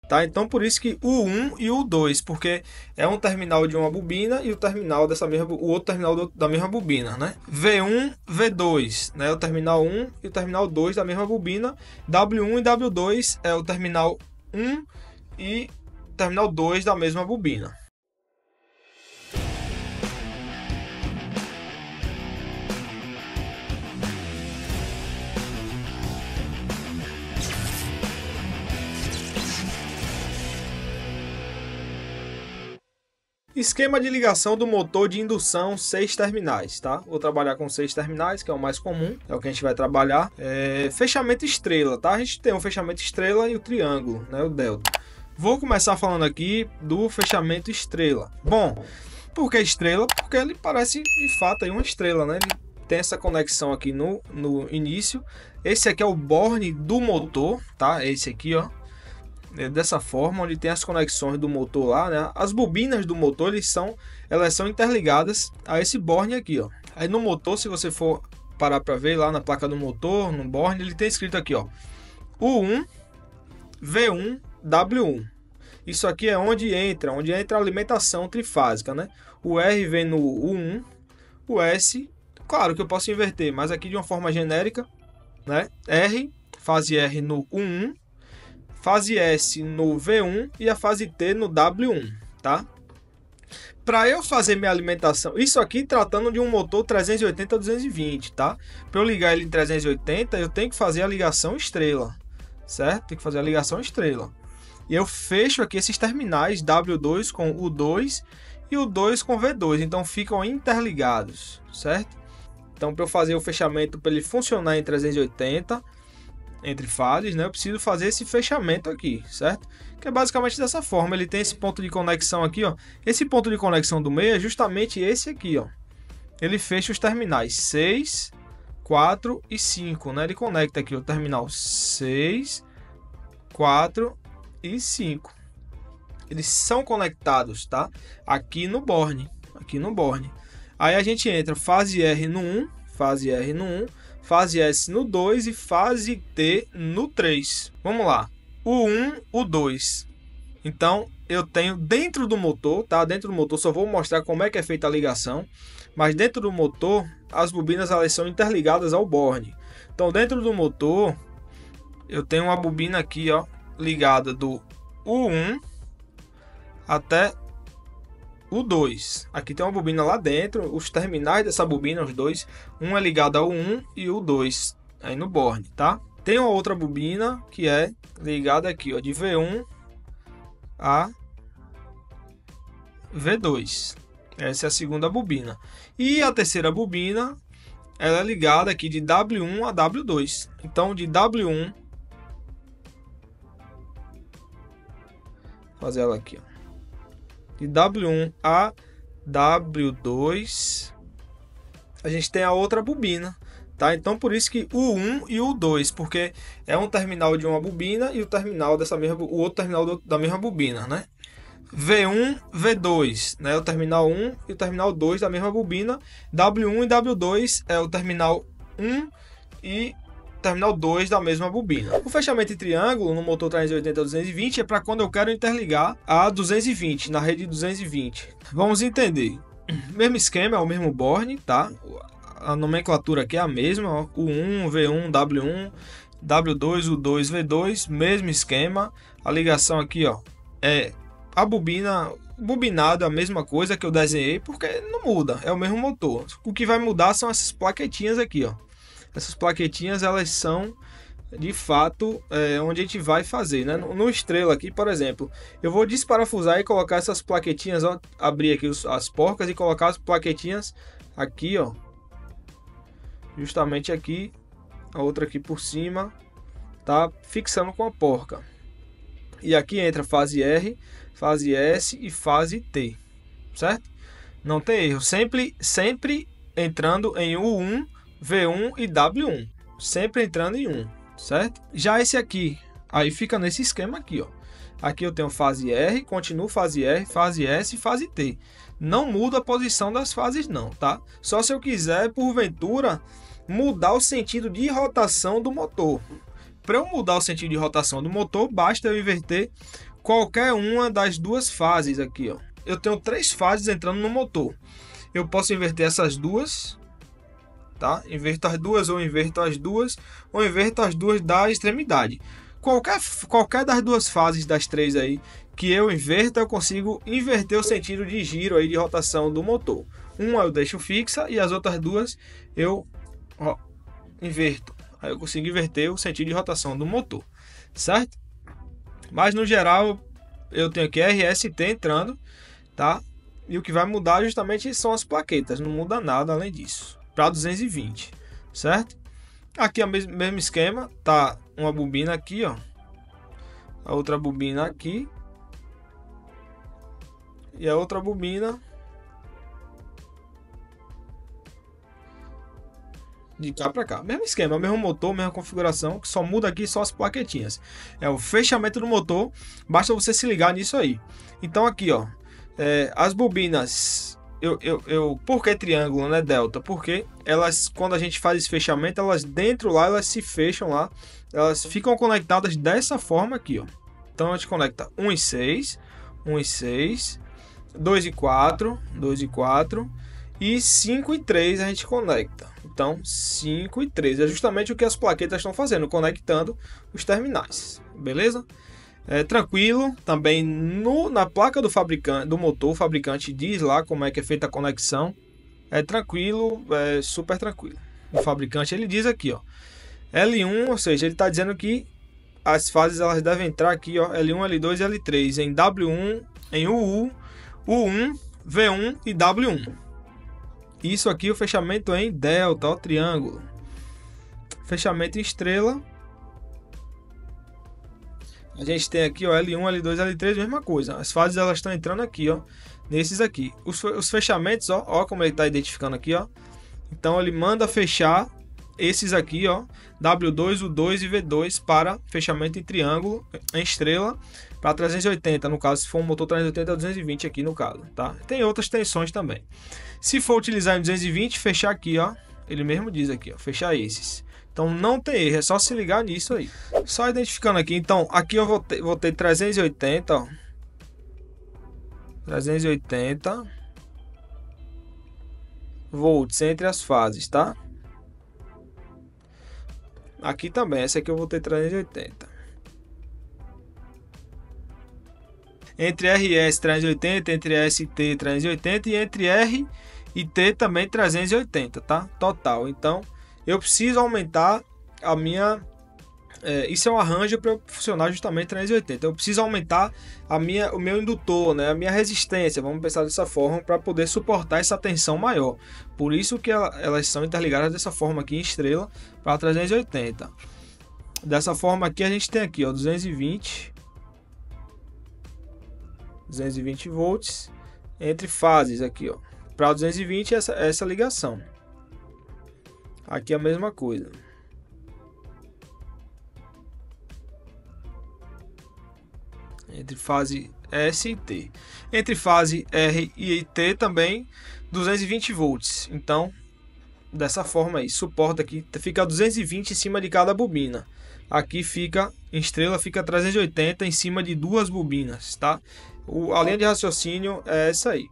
tá? Então por isso que o 1 e o 2, porque é um terminal de uma bobina e o terminal dessa mesma, o outro terminal da mesma bobina, né? V1, V2, né? O terminal 1 e o terminal 2 da mesma bobina. W1 e W2 é o terminal 1 e terminal 2 da mesma bobina. Esquema de ligação do motor de indução 6 terminais, tá? Vou trabalhar com 6 terminais, que é o mais comum, é o que a gente vai trabalhar. Fechamento estrela, tá? A gente tem o fechamento estrela e o triângulo, né? O delta. Vou começar falando aqui do fechamento estrela. Bom, por que estrela? Porque ele parece, de fato, aí uma estrela, né? Ele tem essa conexão aqui no início. Esse aqui é o borne do motor, tá? Esse aqui, ó. Dessa forma, onde tem as conexões do motor lá, né? As bobinas do motor, elas são interligadas a esse borne aqui, ó. Aí no motor, se você for parar para ver lá na placa do motor, no borne, ele tem escrito aqui, ó, U1, V1, W1. Isso aqui é onde entra a alimentação trifásica, né? O R vem no U1, o S, claro que eu posso inverter, mas aqui de uma forma genérica, né? R, fase R no U1, fase S no V1 e a fase T no W1, tá? Para eu fazer minha alimentação, isso aqui tratando de um motor 380-220, tá? Para eu ligar ele em 380, eu tenho que fazer a ligação estrela, certo? Tem que fazer a ligação estrela. E eu fecho aqui esses terminais W2 com U2 e o 2 com V2, então ficam interligados, certo? Então, para eu fazer o fechamento, para ele funcionar em 380, entre fases, né? Eu preciso fazer esse fechamento aqui, certo? Que é basicamente dessa forma. Ele tem esse ponto de conexão aqui, ó. Esse ponto de conexão do meio é justamente esse aqui, ó. Ele fecha os terminais 6, 4 e 5, né? Ele conecta aqui o terminal 6, 4 e 5. Eles são conectados, tá? Aqui no borne, Aí a gente entra fase R no 1, fase R no 1, fase S no 2 e fase T no 3. Vamos lá. O 1, o 2. Então, eu tenho dentro do motor, tá? Dentro do motor, só vou mostrar como é que é feita a ligação. Mas dentro do motor, as bobinas elas são interligadas ao borne. Então, dentro do motor, eu tenho uma bobina aqui, ó, ligada do U1 até o 2. Aqui tem uma bobina lá dentro, os terminais dessa bobina, os dois, um é ligado ao 1 e o 2, aí no borne, tá? Tem uma outra bobina que é ligada aqui, ó, de V1 a V2. Essa é a segunda bobina. E a terceira bobina, ela é ligada aqui de W1 a W2. Então, de W1, vou fazer ela aqui, ó. De W1 a W2, a gente tem a outra bobina, tá? Então por isso que o 1 e o 2, porque é um terminal de uma bobina e o terminal o outro terminal da mesma bobina, né? V1, V2, né? O terminal 1 e o terminal 2 da mesma bobina. W1 e W2 é o terminal 1 e terminal 2 da mesma bobina. O fechamento em triângulo no motor 380-220 é para quando eu quero interligar a 220, na rede 220. Vamos entender. Mesmo esquema, é o mesmo borne, tá? A nomenclatura aqui é a mesma, ó. U1, V1, W1, W2, U2, V2, mesmo esquema. A ligação aqui, ó, é a bobinado, a mesma coisa que eu desenhei, porque não muda, é o mesmo motor. O que vai mudar são essas plaquetinhas aqui, ó. Essas plaquetinhas, elas são, de fato, onde a gente vai fazer, né? No estrela aqui, por exemplo, eu vou desparafusar e colocar essas plaquetinhas, ó, abrir aqui as porcas e colocar as plaquetinhas aqui, ó. Justamente aqui, a outra aqui por cima, tá? Fixando com a porca. E aqui entra fase R, fase S e fase T, certo? Não tem erro, sempre entrando em U1, V1 e W1, sempre entrando em 1, certo? Já esse aqui, aí fica nesse esquema aqui, ó. Aqui eu tenho fase R, continuo fase R, fase S e fase T. Não muda a posição das fases não, tá? Só se eu quiser, porventura, mudar o sentido de rotação do motor. Para eu mudar o sentido de rotação do motor, basta eu inverter qualquer uma das duas fases aqui, ó. Eu tenho 3 fases entrando no motor. Eu posso inverter essas duas, tá? Inverto as duas, ou inverto as duas, ou inverto as duas da extremidade. Qualquer das duas fases das 3 aí que eu inverta, eu consigo inverter o sentido de giro aí, de rotação do motor. Uma eu deixo fixa e as outras duas eu inverto. Aí eu consigo inverter o sentido de rotação do motor, certo? Mas no geral eu tenho aqui RST entrando, tá? E o que vai mudar justamente são as plaquetas, não muda nada além disso. Para 220, certo? Aqui é o mesmo esquema, tá? Uma bobina aqui, ó. A outra bobina aqui. E a outra bobina de cá para cá. Mesmo esquema, mesmo motor, mesma configuração, que só muda aqui só as plaquetinhas. É o fechamento do motor, basta você se ligar nisso aí. Então aqui, ó, as bobinas, por que triângulo, né, delta? Porque elas, quando a gente faz esse fechamento, elas dentro lá, elas se fecham lá, elas ficam conectadas dessa forma aqui, ó. Então a gente conecta 1 e 6, 1 e 6, 2 e 4, 2 e 4 e 5 e 3 a gente conecta. Então 5 e 3 é justamente o que as plaquetas estão fazendo, conectando os terminais, beleza? É tranquilo, também na placa do fabricante, do motor, o fabricante diz lá como é que é feita a conexão. É tranquilo, é super tranquilo. O fabricante ele diz aqui, ó, L1, ou seja, ele está dizendo que as fases elas devem entrar aqui, ó, L1, L2 e L3 em W1, em UU, U1, V1 e W1. Isso aqui o fechamento em delta, ó, triângulo. Fechamento em estrela. A gente tem aqui, ó, L1, L2, L3, mesma coisa. As fases elas estão entrando aqui, ó, nesses aqui. Os fechamentos, ó como ele está identificando aqui, ó. Então ele manda fechar esses aqui, ó, W2, U2 e V2 para fechamento em triângulo, em estrela, para 380, no caso, se for um motor 380 a 220 aqui no caso, tá? Tem outras tensões também. Se for utilizar em 220, fechar aqui, ó, ele mesmo diz aqui, ó, fechar esses. Então não tem erro, é só se ligar nisso aí. Só identificando aqui, então, aqui eu vou ter 380, ó. 380 volts entre as fases, tá? Aqui também, essa aqui eu vou ter 380. Entre RS 380, entre ST 380 e entre R e T também 380, tá? Total. Então, eu preciso aumentar a minha... isso é um arranjo para funcionar justamente 380. Eu preciso aumentar o meu indutor, né? A minha resistência, vamos pensar dessa forma, para poder suportar essa tensão maior. Por isso que elas são interligadas dessa forma aqui em estrela para 380. Dessa forma aqui a gente tem aqui, ó, 220 volts entre fases aqui, ó. Para 220 essa ligação. Aqui é a mesma coisa. Entre fase S e T. Entre fase R e T também 220 volts. Então, dessa forma aí, suporta aqui, fica 220 em cima de cada bobina. Aqui fica, em estrela, fica 380 em cima de duas bobinas, tá? A linha de raciocínio é essa aí.